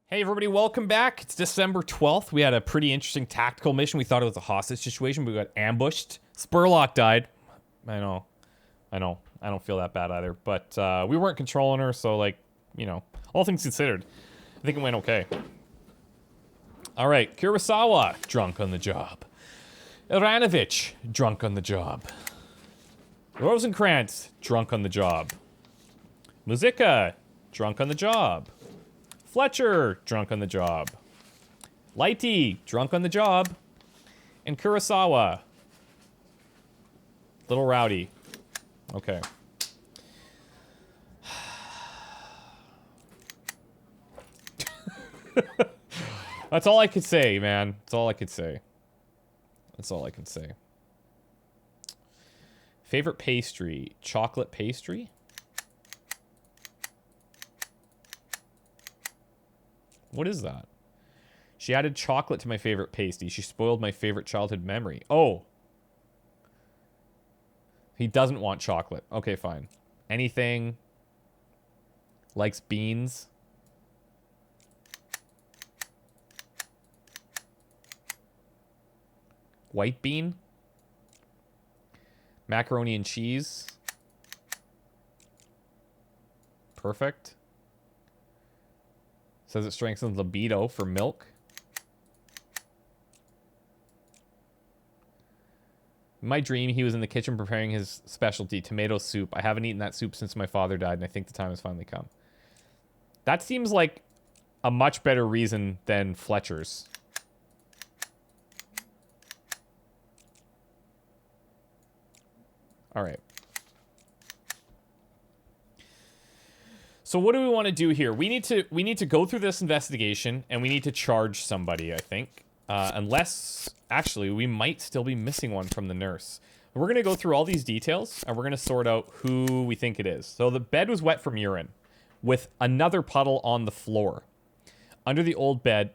Hey everybody, welcome back. It's December 12th. We had a pretty interesting tactical mission. We thought it was a hostage situation, but we got ambushed. Spurlock died. I know. I don't feel that bad either. But we weren't controlling her, so like, you know, all things considered, I think it went okay. Alright, Kurosawa, drunk on the job. Iranovich, drunk on the job. Rosenkrantz, drunk on the job. Muzika, drunk on the job. Fletcher, drunk on the job. Lighty, drunk on the job. And Kurosawa. Little rowdy. Okay. That's all I could say, man. That's all I could say. That's all I can say. Favorite pastry. Chocolate pastry? What is that? She added chocolate to my favorite pasty. She spoiled my favorite childhood memory. Oh. He doesn't want chocolate. Okay, fine. Anything. Likes beans. White bean. Macaroni and cheese. Perfect. Says it strengthens libido for milk. In my dream, he was in the kitchen preparing his specialty, tomato soup. I haven't eaten that soup since my father died, and I think the time has finally come. That seems like a much better reason than Fletcher's. All right. So what do we want to do here? We need to go through this investigation, and we need to charge somebody, I think. Unless, actually, we might still be missing one from the nurse. We're going to go through all these details, and we're going to sort out who we think it is. So the bed was wet from urine, with another puddle on the floor. Under the old bed,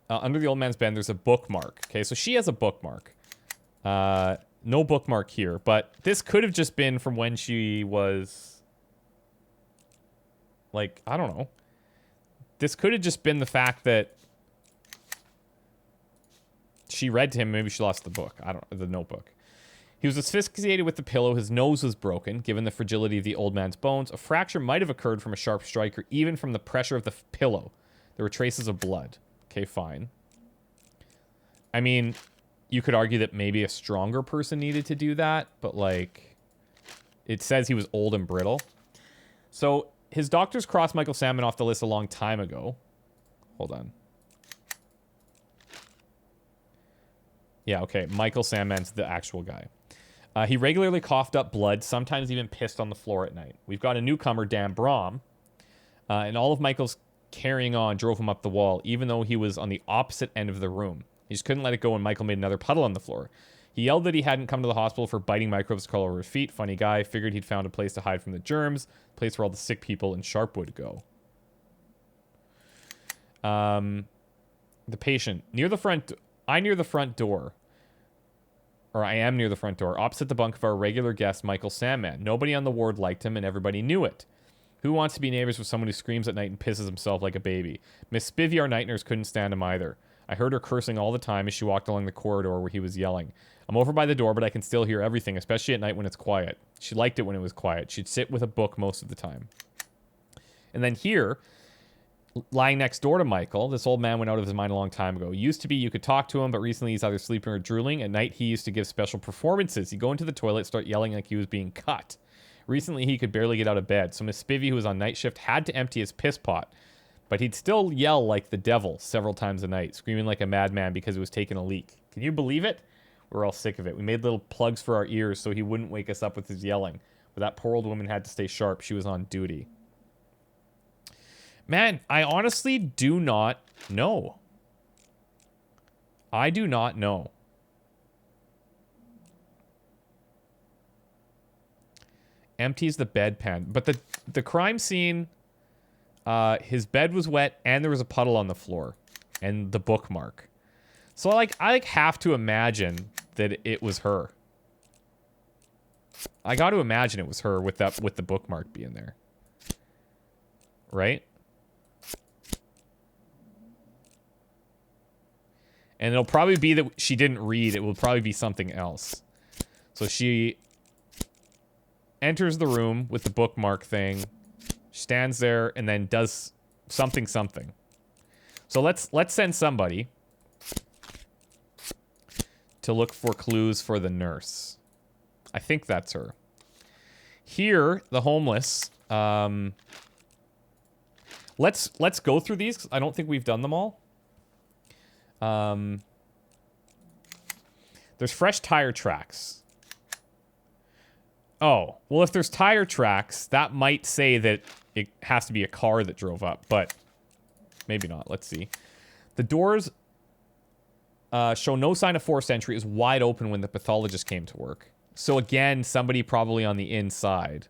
under the old man's bed, there's a bookmark. Okay, so she has a bookmark. No bookmark here, but this could have just been from when she was... Like, I don't know. This could have just been the fact that she read to him. Maybe she lost the book. I don't know. The notebook. He was asphyxiated with the pillow. His nose was broken. Given the fragility of the old man's bones, a fracture might have occurred from a sharp strike or even from the pressure of the pillow. There were traces of blood. Okay, fine. I mean, you could argue that maybe a stronger person needed to do that, but, like, it says he was old and brittle. So... his doctors crossed Michael Salmon off the list a long time ago. Hold on. Yeah, okay. Michael Salmon's the actual guy. He regularly coughed up blood, sometimes even pissed on the floor at night. We've got a newcomer, Dan Brom. And all of Michael's carrying on drove him up the wall, even though he was on the opposite end of the room. He just couldn't let it go when Michael made another puddle on the floor. He yelled that he hadn't come to the hospital for biting microbes crawl over his feet. Funny guy. Figured he'd found a place to hide from the germs. Place where all the sick people in Sharpwood go. The patient. Near the front... I am near the front door. Opposite the bunk of our regular guest, Michael Sandman. Nobody on the ward liked him, and everybody knew it. Who wants to be neighbors with someone who screams at night and pisses himself like a baby? Miss Spivey, our night nurse, couldn't stand him either. I heard her cursing all the time as she walked along the corridor where he was yelling. I'm over by the door, but I can still hear everything, especially at night when it's quiet. She liked it when it was quiet. She'd sit with a book most of the time. And then here, lying next door to Michael, this old man went out of his mind a long time ago. Used to be you could talk to him, but recently he's either sleeping or drooling. At night, he used to give special performances. He'd go into the toilet, start yelling like he was being cut. Recently, he could barely get out of bed, so Miss Spivey, who was on night shift, had to empty his piss pot. But he'd still yell like the devil several times a night, screaming like a madman because it was taking a leak. Can you believe it? We're all sick of it. We made little plugs for our ears so he wouldn't wake us up with his yelling. But that poor old woman had to stay sharp. She was on duty. Man, I honestly do not know. I do not know. Empties the bedpan. But the crime scene... his bed was wet and there was a puddle on the floor and the bookmark. So I have to imagine that it was her. I got to imagine it was her with the bookmark being there. Right? And it'll probably be that she didn't read. It will probably be something else. So she enters the room with the bookmark thing, stands there, and then does something. So let's send somebody to look for clues for the nurse. I think that's her. Here, the homeless. Let's go through these, 'cause I don't think we've done them all. There's fresh tire tracks. Oh, well, if there's tire tracks, that might say that it has to be a car that drove up, but maybe not. Let's see. The doors show no sign of forced entry. It was wide open when the pathologist came to work. So again, somebody probably on the inside.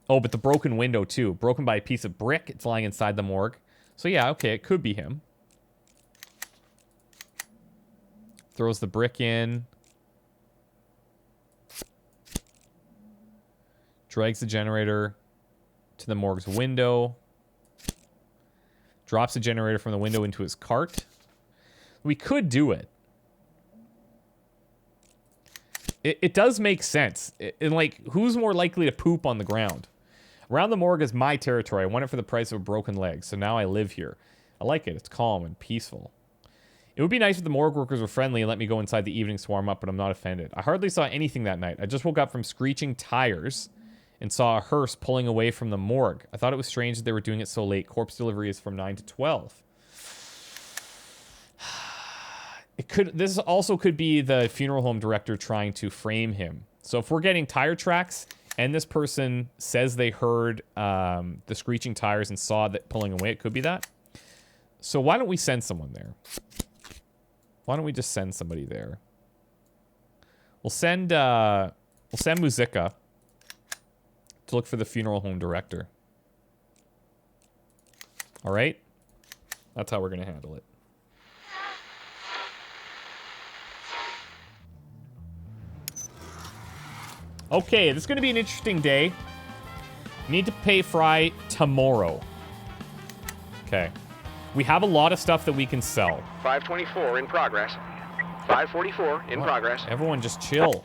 Oh, but the broken window too. Broken by a piece of brick. It's lying inside the morgue. So yeah, okay, it could be him. Throws the brick in. Drags the generator to the morgue's window. Drops the generator from the window into his cart. We could do it. It does make sense. And like, who's more likely to poop on the ground? Around the morgue is my territory. I won it for the price of a broken leg, so now I live here. I like it. It's calm and peaceful. It would be nice if the morgue workers were friendly and let me go inside the evening to warm up, but I'm not offended. I hardly saw anything that night. I just woke up from screeching tires and saw a hearse pulling away from the morgue. I thought it was strange that they were doing it so late. Corpse delivery is from 9 to 12. This also could be the funeral home director trying to frame him. So if we're getting tire tracks and this person says they heard the screeching tires and saw that pulling away, it could be that. So why don't we send someone there? Why don't we just send somebody there? We'll send Muzika to look for the funeral home director. All right? That's how we're going to handle it. Okay, this is going to be an interesting day. Need to pay Fry tomorrow. Okay. We have a lot of stuff that we can sell. 524 in progress. 544 in progress. Everyone just chill.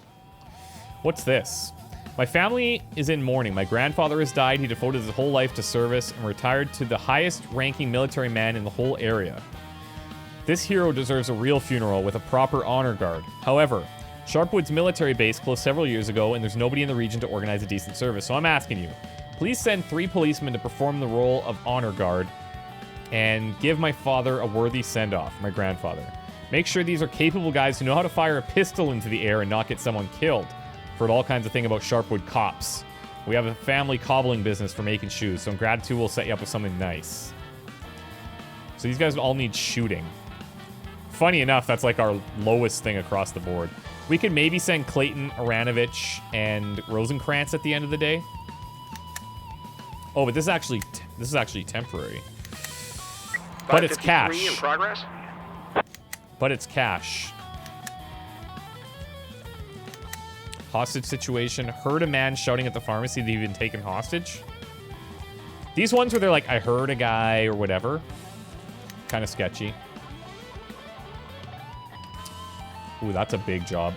What's this? My family is in mourning. My grandfather has died. He devoted his whole life to service and retired to the highest ranking military man in the whole area. This hero deserves a real funeral with a proper honor guard. However, Sharpwood's military base closed several years ago, and there's nobody in the region to organize a decent service. So I'm asking you, please send 3 policemen to perform the role of honor guard and give my father a worthy send-off, my grandfather. Make sure these are capable guys who know how to fire a pistol into the air and not get someone killed. Heard all kinds of things about Sharpwood cops. We have a family cobbling business for making shoes, so in gratitude we'll set you up with something nice. So these guys all need shooting. Funny enough, that's like our lowest thing across the board. We could maybe send Clayton, Aranovich, and Rosenkrantz at the end of the day. Oh, but this is actually temporary. But it's cash. In progress. But it's cash. Hostage situation. Heard a man shouting at the pharmacy that he'd been taken hostage. These ones where they're like, I heard a guy or whatever. Kind of sketchy. Ooh, that's a big job.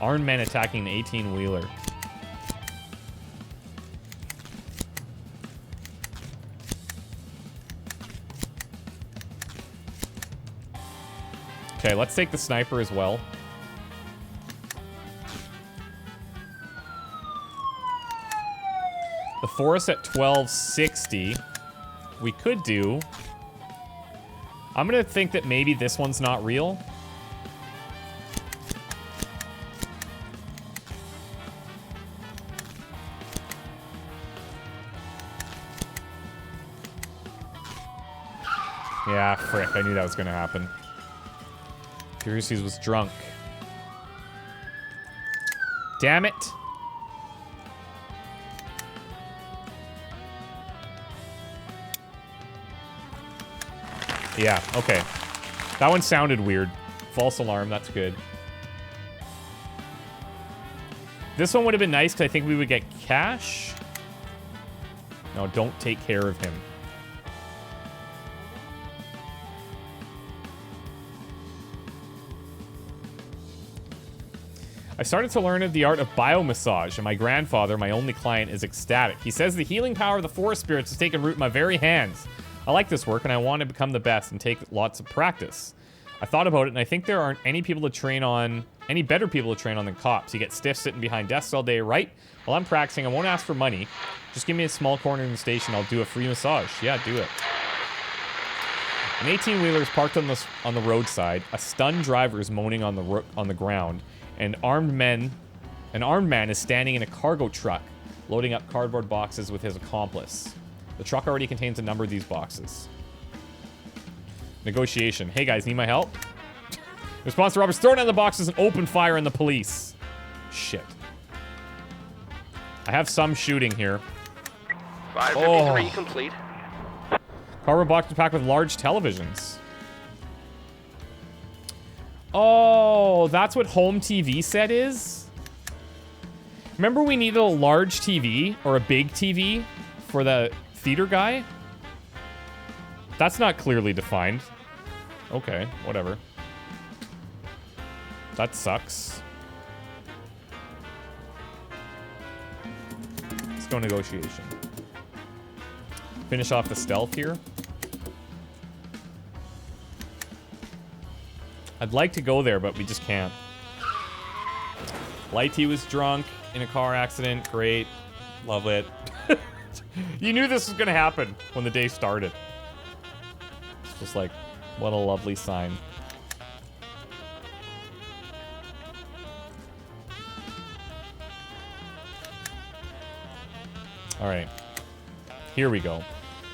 Armed men attacking an 18-wheeler. Okay, let's take the sniper as well. The forest at 1260. We could do... I'm gonna think that maybe this one's not real. Yeah, frick. I knew that was gonna happen. Furious was drunk. Damn it. Yeah, okay. That one sounded weird. False alarm, that's good. This one would have been nice because I think we would get cash. No, don't take care of him. I started to learn the art of biomassage, and my grandfather, my only client, is ecstatic. He says the healing power of the forest spirits has taken root in my very hands. I like this work, and I want to become the best and take lots of practice. I thought about it, and I think there aren't any better people to train on than cops. You get stiff sitting behind desks all day, right? While I'm practicing, I won't ask for money. Just give me a small corner in the station. I'll do a free massage. Yeah, do it. An 18-wheeler is parked on the roadside. A stunned driver is moaning on the ground. An armed man is standing in a cargo truck, loading up cardboard boxes with his accomplice. The truck already contains a number of these boxes. Negotiation. Hey guys, need my help? Response to robbers throwing down the boxes and open fire on the police. Shit. I have some shooting here. 553 complete. Cardboard box packed with large televisions. Oh, that's what home TV set is? Remember we needed a large TV or a big TV for the theater guy? That's not clearly defined. Okay, whatever. That sucks. Let's go negotiation. Finish off the stealth here. I'd like to go there, but we just can't. Lighty was drunk in a car accident. Great. Love it. You knew this was going to happen when the day started. It's just like, what a lovely sign. All right. Here we go.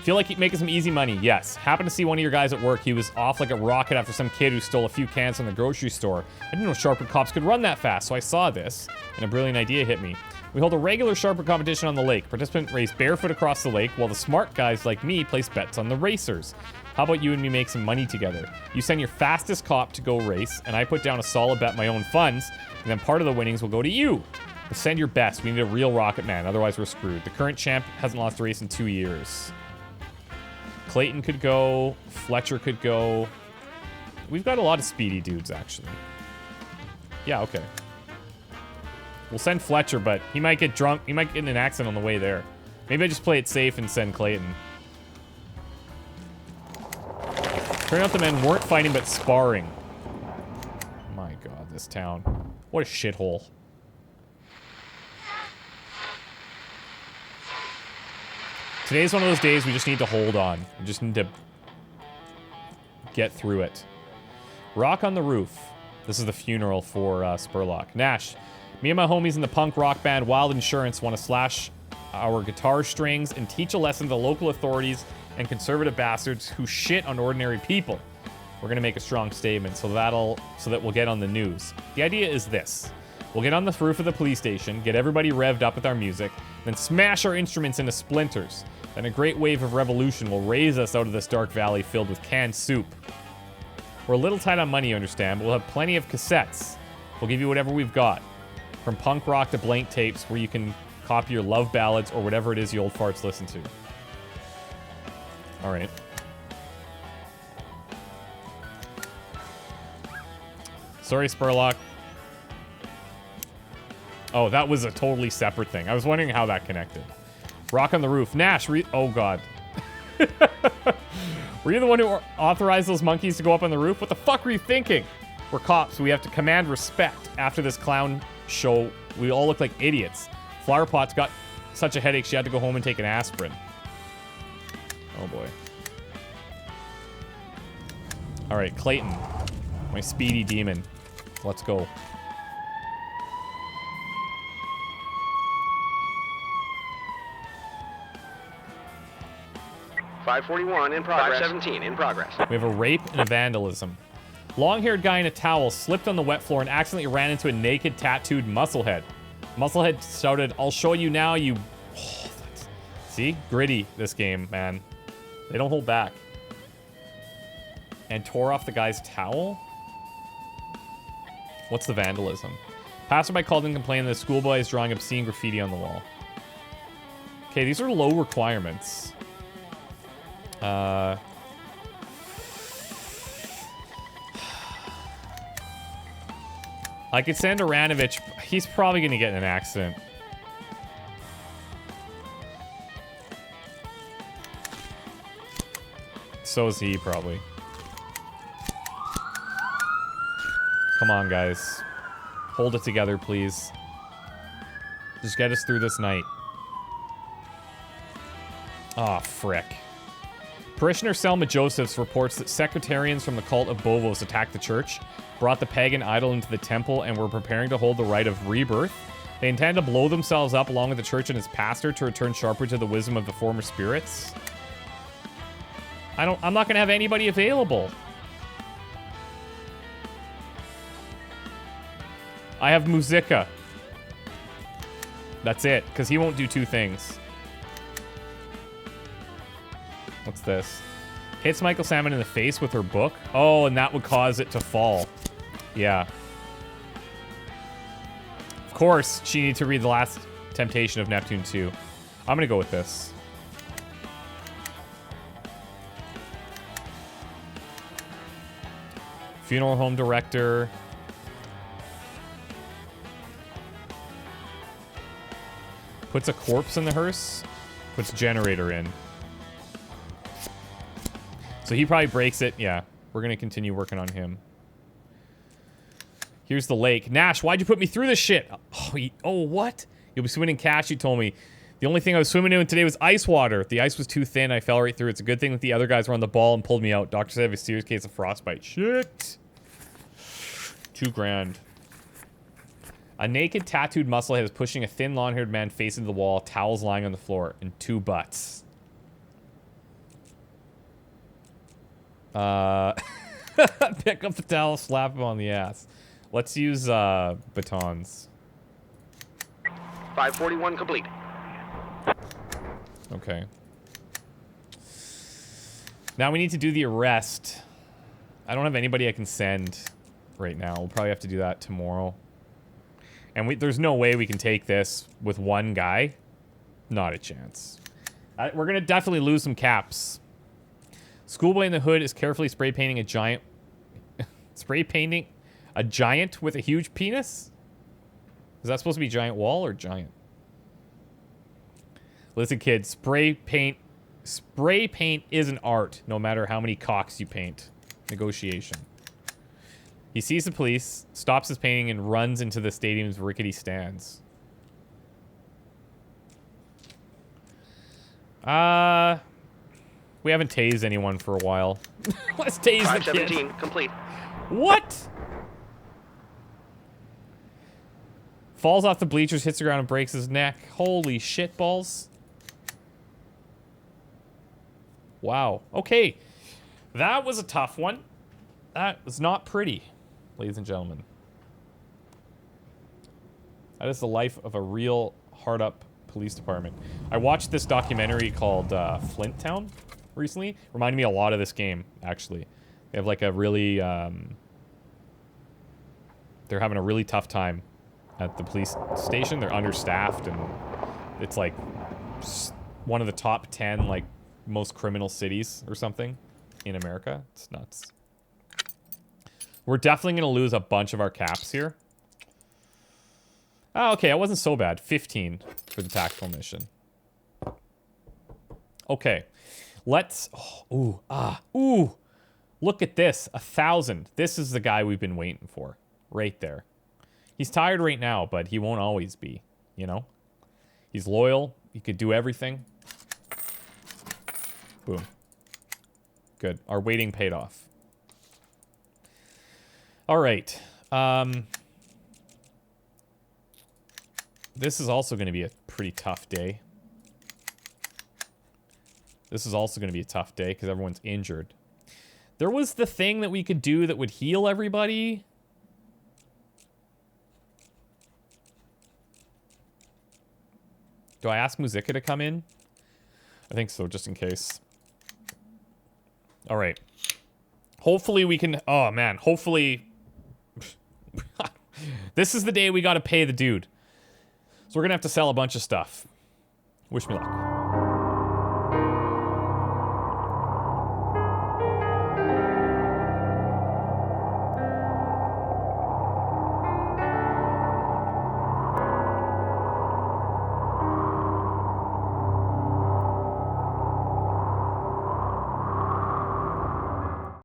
Feel like making some easy money? Yes. Happened to see one of your guys at work. He was off like a rocket after some kid who stole a few cans from the grocery store. I didn't know Sharper cops could run that fast, so I saw this, and a brilliant idea hit me. We hold a regular Sharper competition on the lake. Participants race barefoot across the lake, while the smart guys like me place bets on the racers. How about you and me make some money together? You send your fastest cop to go race, and I put down a solid bet my own funds, and then part of the winnings will go to you. But send your best. We need a real rocket man, otherwise we're screwed. The current champ hasn't lost a race in 2 years. Clayton could go. Fletcher could go. We've got a lot of speedy dudes, actually. Yeah, okay. We'll send Fletcher, but he might get drunk. He might get in an accident on the way there. Maybe I just play it safe and send Clayton. Turns out the men weren't fighting, but sparring. My God, this town. What a shithole. Today's one of those days we just need to hold on. We just need to get through it. Rock on the Roof. This is the funeral for Spurlock. Nash, me and my homies in the punk rock band Wild Insurance want to slash our guitar strings and teach a lesson to the local authorities and conservative bastards who shit on ordinary people. We're going to make a strong statement so that we'll get on the news. The idea is this. We'll get on the roof of the police station, get everybody revved up with our music, then smash our instruments into splinters. Then a great wave of revolution will raise us out of this dark valley filled with canned soup. We're a little tight on money, you understand, but we'll have plenty of cassettes. We'll give you whatever we've got. From punk rock to blank tapes where you can copy your love ballads or whatever it is you old farts listen to. All right. Sorry, Spurlock. Oh, that was a totally separate thing. I was wondering how that connected. Rock on the Roof. Nash, oh God. Were you the one who authorized those monkeys to go up on the roof? What the fuck were you thinking? We're cops. We have to command respect. After this clown show, we all look like idiots. Flowerpot's got such a headache she had to go home and take an aspirin. Oh boy. All right, Clayton. My speedy demon. Let's go. .541 in progress. 517 in progress. We have a rape and a vandalism. Long-haired guy in a towel slipped on the wet floor and accidentally ran into a naked, tattooed musclehead. Musclehead shouted, "I'll show you now, you..." Oh, see? Gritty, this game, man. They don't hold back. And tore off the guy's towel? What's the vandalism? Passerby called in complaining that the schoolboy is drawing obscene graffiti on the wall. Okay, these are low requirements. I could send Aranovich. He's probably going to get in an accident. So is he, probably. Come on, guys. Hold it together, please. Just get us through this night. Aw, frick. Parishioner Selma Josephs reports that sectarians from the cult of Bovos attacked the church, brought the pagan idol into the temple, and were preparing to hold the rite of rebirth. They intend to blow themselves up along with the church and its pastor to return sharply to the wisdom of the former spirits. I'm not gonna have anybody available. I have Musica. That's it, because he won't do two things. What's this? Hits Michael Salmon in the face with her book. Oh, and that would cause it to fall. Yeah. Of course, she needs to read The Last Temptation of Neptune 2. I'm gonna go with this. Funeral home director. Puts a corpse in the hearse. Puts generator in. So he probably breaks it. Yeah, we're going to continue working on him. Here's the lake. Nash, why'd you put me through this shit? Oh, what? You'll be swimming in cash, you told me. The only thing I was swimming in today was ice water. The ice was too thin. I fell right through. It's a good thing that the other guys were on the ball and pulled me out. Doctor said I have a serious case of frostbite. Shit. $2,000. A naked, tattooed musclehead is pushing a thin, long-haired man facing the wall, towels lying on the floor, and 2 butts. Pick up the towel, slap him on the ass. Let's use batons. 541 complete. Okay. Now we need to do the arrest. I don't have anybody I can send right now. We'll probably have to do that tomorrow. And there's no way we can take this with one guy. Not a chance. We're going to definitely lose some caps. Schoolboy in the hood is carefully spray painting a giant... spray painting a giant with a huge penis? Is that supposed to be giant wall or giant? Listen, kids, spray paint is an art, no matter how many cocks you paint. Negotiation. He sees the police, stops his painting, and runs into the stadium's rickety stands. We haven't tased anyone for a while. Let's tase the kid. 517 complete. What? Falls off the bleachers, hits the ground, and breaks his neck. Holy shit balls. Wow. Okay. That was a tough one. That was not pretty, ladies and gentlemen. That is the life of a real hard-up police department. I watched this documentary called Flint Town recently. Reminded me a lot of this game, actually. They have like a really... they're having a really tough time at the police station. They're understaffed, and it's like one of the top 10 like most criminal cities or something in America. It's nuts. We're definitely going to lose a bunch of our caps here. Oh, okay, it wasn't so bad. 15 for the tactical mission. Okay, let's... Oh, ooh. Look at this. 1,000. This is the guy we've been waiting for. Right there. He's tired right now, but he won't always be, you know? He's loyal. He could do everything. Boom. Good. Our waiting paid off. All right. This is also going to be a pretty tough day. This is also going to be a tough day because everyone's injured. There was the thing that we could do that would heal everybody. Do I ask Musica to come in? I think so, just in case. All right. Hopefully we can... Oh, man. Hopefully... This is the day we got to pay the dude. So we're going to have to sell a bunch of stuff. Wish me luck.